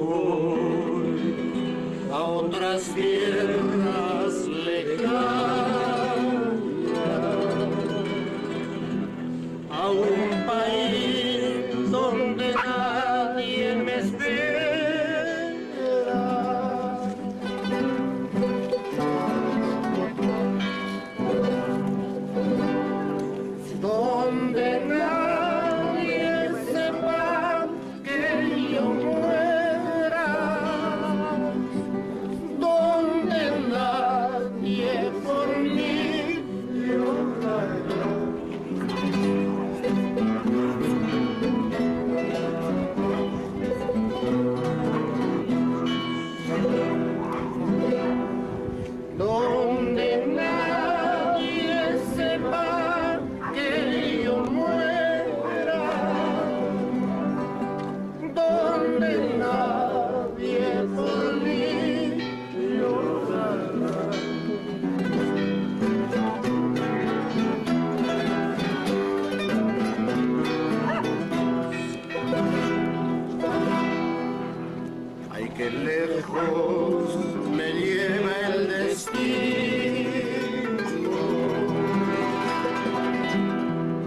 voy a otras tierras lejanas, a un país donde nadie me espera, donde nadie sepa que yo muera, donde nadie por mí llorará. Donde nadie sepa que yo muera, donde nadie por mí llorará. Ay, qué lejos me lleva el destino,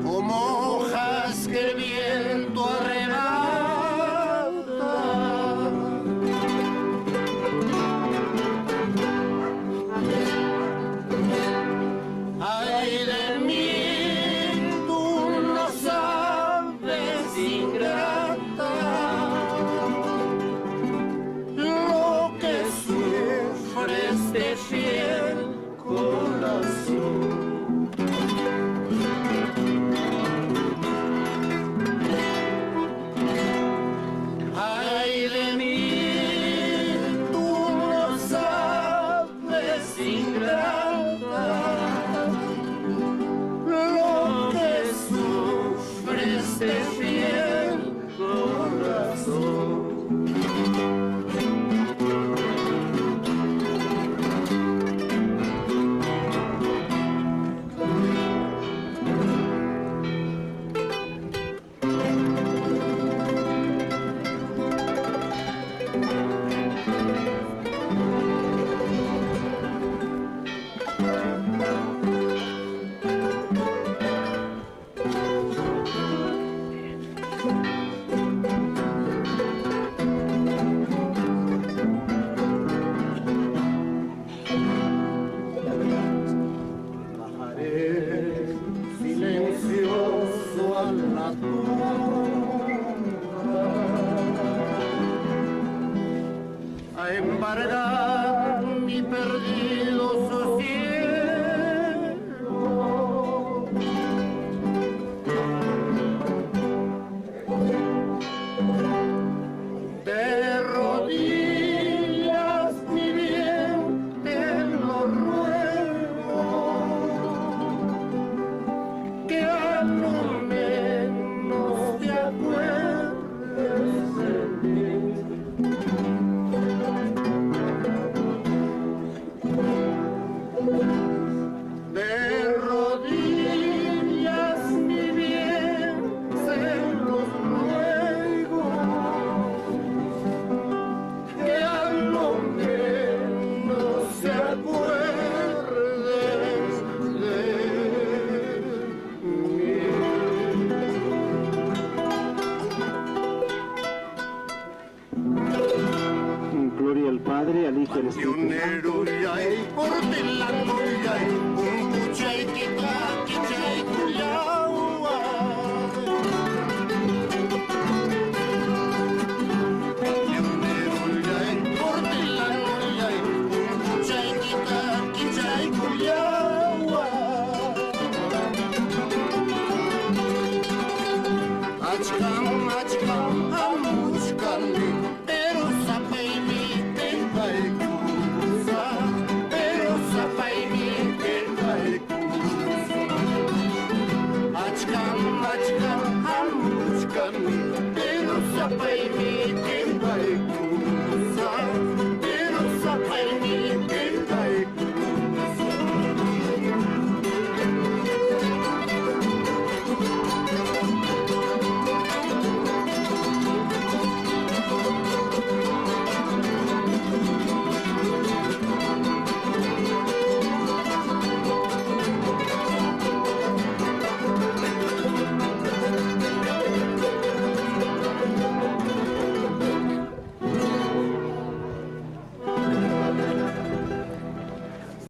como hojas que el viento arrebata. Ay de mí, tú no sabes, ingrata, lo que sufre este fiel corazón. Ay de mí, tú no sabes, ingrata, lo que sufre este fiel corazón. Bajaré silencioso a la tumba a embargar mi perdido sosiego. De rodillas, mi bien, te lo ruego, que a lo menos te acuerdes de mí. De rodillas, mi bien, se los ruego, que a lo menos se acuerdes de mí. Gloria al Padre, al Hijo y al Espíritu Santo. Yay, portelano, yay, un cuchay, kita, kichay, kuyawa. Yunero, yay, portelano, yay, un cuchay, kita, kichay, kuyawa. Achkam, achkam, amuchkali, pero sapay mi tenpay kusa, pero sapay mi tenpay kusa. Achkam, achkam, amuchkali, pero sapay mi tenpay kusa.